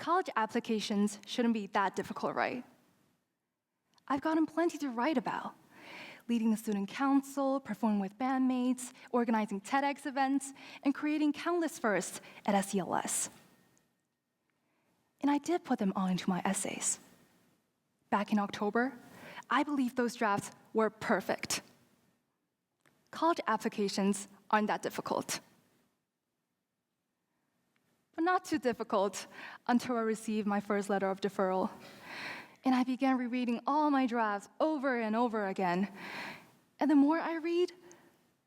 College applications shouldn't be that difficult, right? I've gotten plenty to write about. Leading the student council, performing with bandmates, organizing TEDx events, and creating countless firsts at SELS. And I did put them all into my essays. Back in October, I believe those drafts were perfect. College applications aren't that difficult. But not too difficult until I received my first letter of deferral. And I began rereading all my drafts over and over again. And the more I read,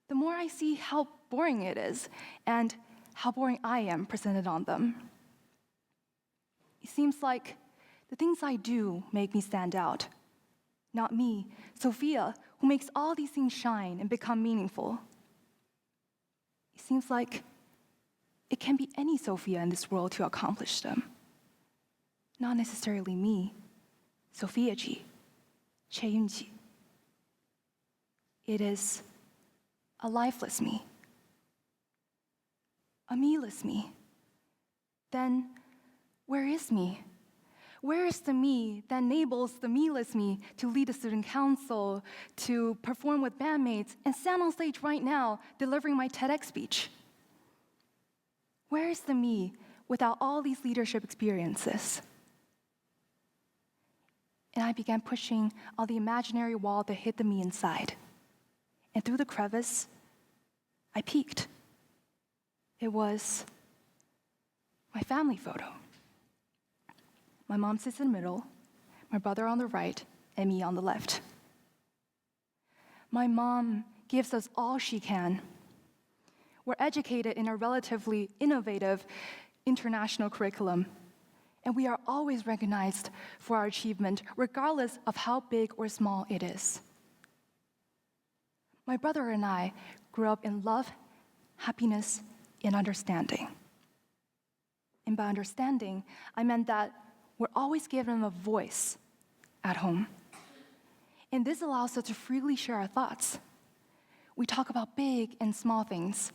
the more I see how boring it is and how boring I am presented on them. It seems like the things I do make me stand out. Not me, Sophia, who makes all these things shine and become meaningful. It seems like it can be any Sophia in this world to accomplish them. Not necessarily me, Sophia Ji, Chaeyun Ji. It is a lifeless me, a me-less me. Then where is me? Where is the me that enables the me-less me to lead a student council, to perform with bandmates, and stand on stage right now delivering my TEDx speech? Where is the me without all these leadership experiences? And I began pushing on the imaginary wall that hid the me inside. And through the crevice, I peeked. It was my family photo. My mom sits in the middle, my brother on the right, and me on the left. My mom gives us all she can. We're educated in a relatively innovative international curriculum, and we are always recognized for our achievement, regardless of how big or small it is. My brother and I grew up in love, happiness, and understanding. And by understanding, I meant that we're always given a voice at home. And this allows us to freely share our thoughts. We talk about big and small things,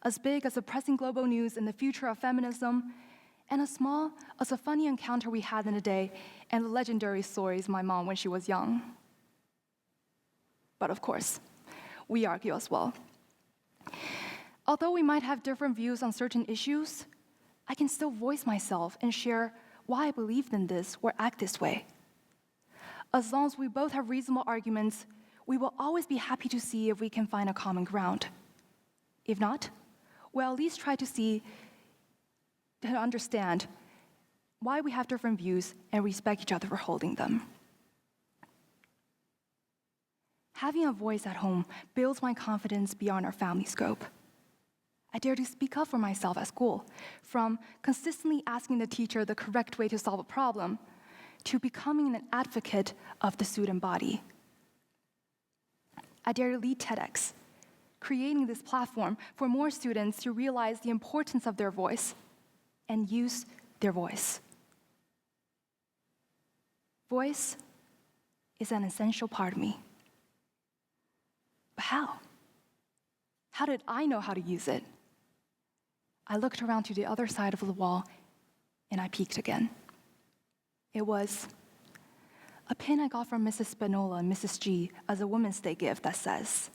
as big as the pressing global news and the future of feminism, and as small as a funny encounter we had in a day and the legendary stories of my mom when she was young. But of course, we argue as well. Although we might have different views on certain issues, I can still voice myself and share why I believed in this or act this way. As long as we both have reasonable arguments, we will always be happy to see if we can find a common ground. If not, we'll at least try to understand why we have different views and respect each other for holding them. Having a voice at home builds my confidence beyond our family scope. I dare to speak up for myself at school, from consistently asking the teacher the correct way to solve a problem, to becoming an advocate of the student body. I dare to lead TEDx, creating this platform for more students to realize the importance of their voice and use their voice. Voice is an essential part of me. But how? How did I know how to use it? I looked around to the other side of the wall, and I peeked again. It was a pin I got from Mrs. Spinola and Mrs. G as a Women's Day gift that says,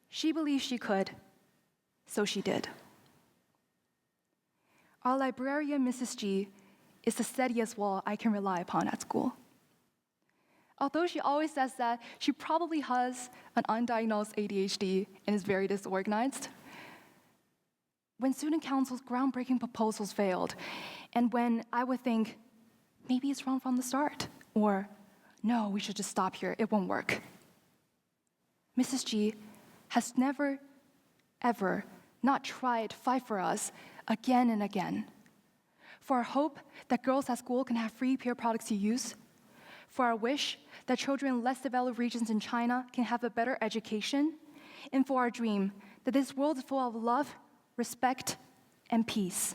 "She believed she could, so she did." Our librarian, Mrs. G, is the steadiest wall I can rely upon at school. Although she always says that she probably has an undiagnosed ADHD and is very disorganized, when student council's groundbreaking proposals failed, and when I would think, maybe it's wrong from the start, or no, we should just stop here, it won't work, Mrs. G has never, ever not tried to fight for us again and again. For our hope that girls at school can have free peer products to use, for our wish that children in less developed regions in China can have a better education, and for our dream that this world is full of love, respect, and peace.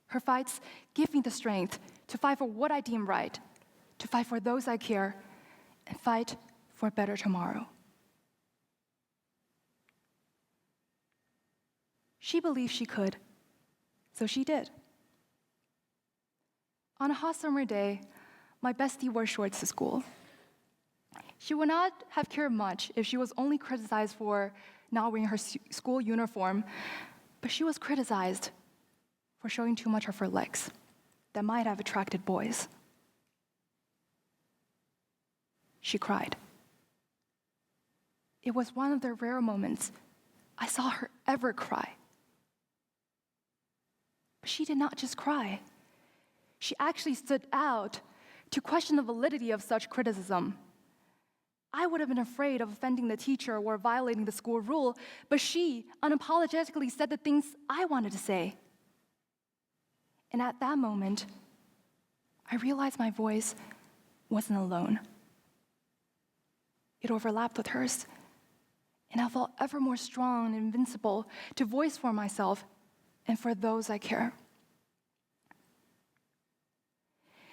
Her fights give me the strength to fight for what I deem right, to fight for those I care, and fight for a better tomorrow. She believed she could, So she did. On a hot summer day, my bestie wore shorts to school. She would not have cared much if she was only criticized for not wearing her school uniform, but she was criticized for showing too much of her legs that might have attracted boys. She cried. It was one of the rare moments I saw her ever cry. But she did not just cry. She actually stood out to question the validity of such criticism. I would have been afraid of offending the teacher or violating the school rule, but she unapologetically said the things I wanted to say. And at that moment, I realized my voice wasn't alone. It overlapped with hers, and I felt ever more strong and invincible to voice for myself and for those I care.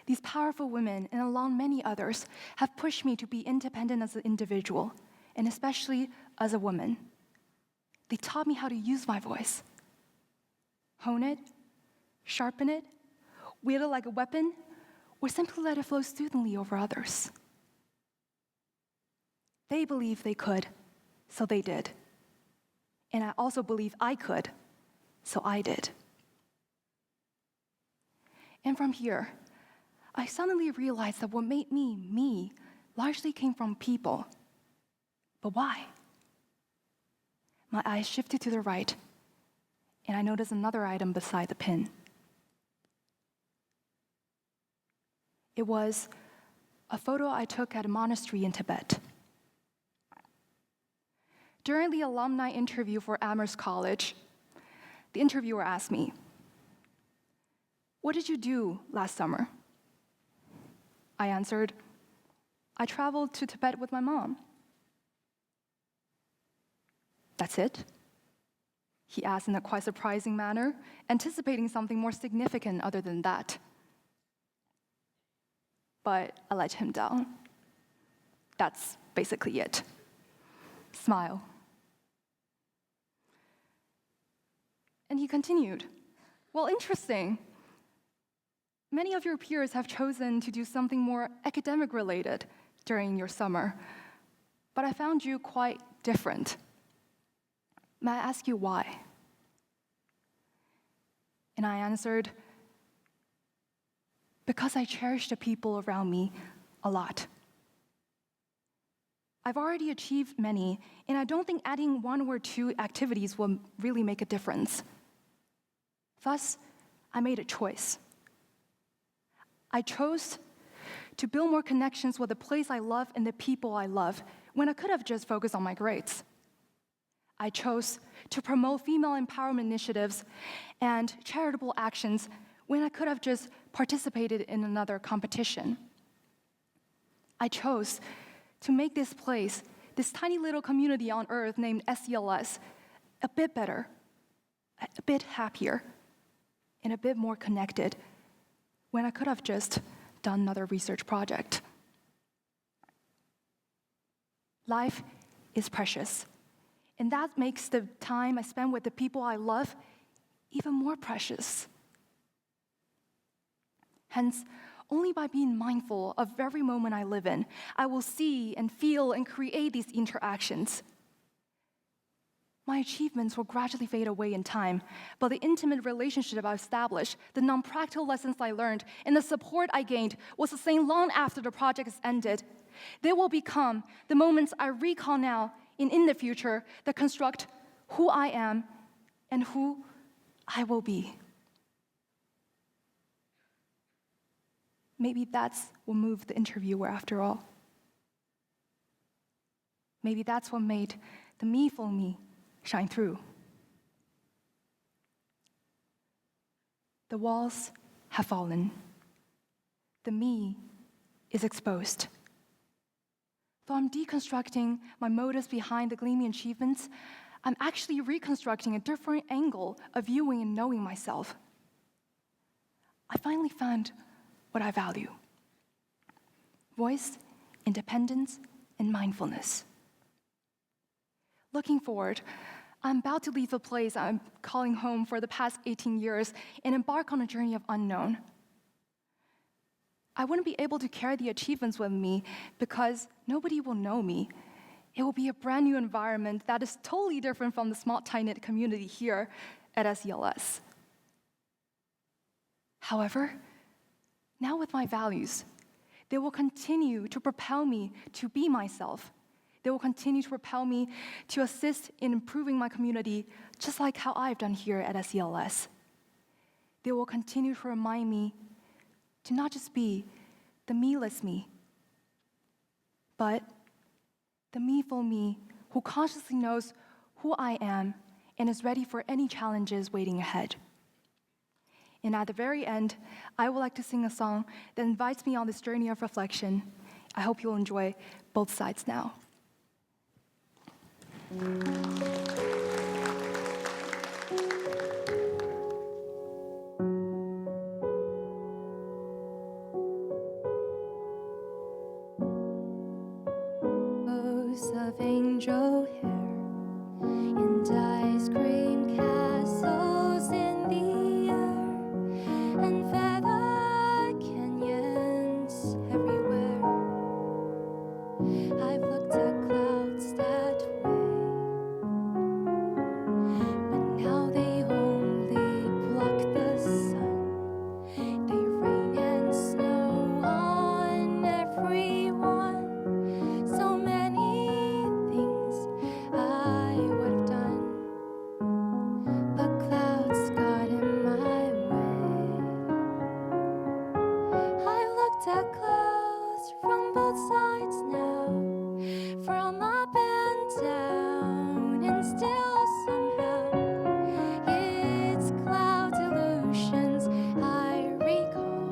These powerful women, and along many others, have pushed me to be independent as an individual, and especially as a woman. They taught me how to use my voice, hone it, sharpen it, wield it like a weapon, or simply let it flow smoothly over others. They believed they could, so they did. And I also believe I could, so I did. And from here, I suddenly realized that what made me, me, largely came from people. But why? My eyes shifted to the right, and I noticed another item beside the pin. It was a photo I took at a monastery in Tibet. During the alumni interview for Amherst College, the interviewer asked me, "What did you do last summer?" I answered, "I traveled to Tibet with my mom." "That's it?" he asked in a quite surprising manner, anticipating something more significant other than that. But I let him down. "That's basically it." Smile. And he continued, "Well, interesting. Many of your peers have chosen to do something more academic-related during your summer, but I found you quite different. May I ask you why?" And I answered, "Because I cherish the people around me a lot. I've already achieved many, and I don't think adding one or two activities will really make a difference. Thus, I made a choice. I chose to build more connections with the place I love and the people I love when I could have just focused on my grades. I chose to promote female empowerment initiatives and charitable actions when I could have just participated in another competition. I chose to make this place, this tiny little community on Earth named SCLS, a bit better, a bit happier, and a bit more connected when I could have just done another research project. Life is precious, and that makes the time I spend with the people I love even more precious. Hence, only by being mindful of every moment I live in, I will see and feel and create these interactions. My achievements will gradually fade away in time, but the intimate relationship I've established, the non-practical lessons I learned, and the support I gained will sustain long after the project is ended. They will become the moments I recall now and in the future that construct who I am and who I will be. Maybe that's what moved the interviewer after all. Maybe that's what made the me-ful me shine through. The walls have fallen. The me is exposed. Though I'm deconstructing my motives behind the gleaming achievements, I'm actually reconstructing a different angle of viewing and knowing myself. I finally found what I value: voice, independence, and mindfulness. Looking forward, I'm about to leave the place I'm calling home for the past 18 years and embark on a journey of unknown. I wouldn't be able to carry the achievements with me because nobody will know me. It will be a brand new environment that is totally different from the small, tight-knit community here at SELS. However, now with my values, they will continue to propel me to be myself. They will continue to propel me to assist in improving my community, just like how I've done here at SELS. They will continue to remind me to not just be the me-less me, but the me-full me who consciously knows who I am and is ready for any challenges waiting ahead. And at the very end, I would like to sing a song that invites me on this journey of reflection. I hope you'll enjoy Both Sides Now. Rows of angel hair and ice cream castles in the air and feather canyons everywhere. I've looked at clouds that way, but now they only block the sun. They rain and snow on everyone. So many things I would have done, but clouds got in my way. I looked at clouds from both sides now, from up and down, and still somehow it's cloud illusions I recall.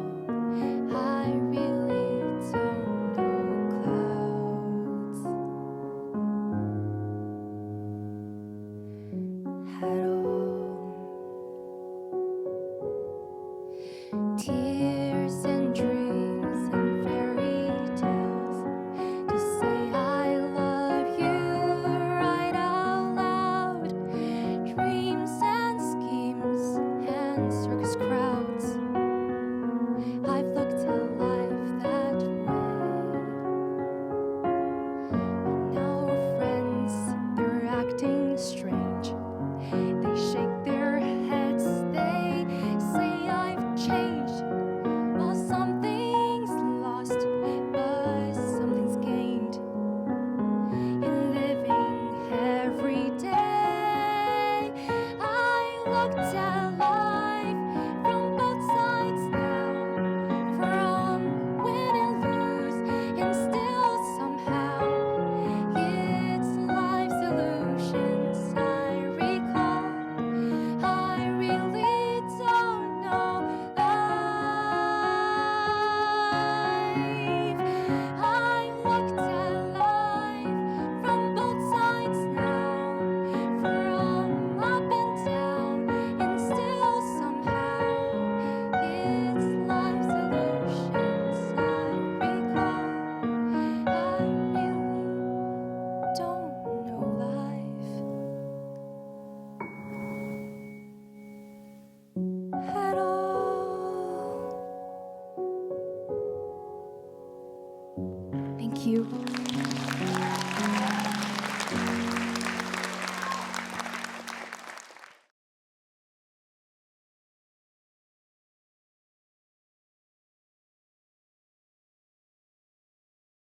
I really don't know clouds at all. Tears and dreams and fairy tales to say I love you right out loud. Dreams and schemes and circus crowds. I've looked at life that way. And now we're friends, they're acting strange. They shake their heads, they say I've changed. Well, something's lost, but something's gained in living every day. I looked at life from both sides now, from win and lose, and still somehow it's life's illusions I recall. I really don't know life. I looked at life from both sides now, from up and down, and still somehow it's life's illusions I recall. I really don't know life at all. Thank you.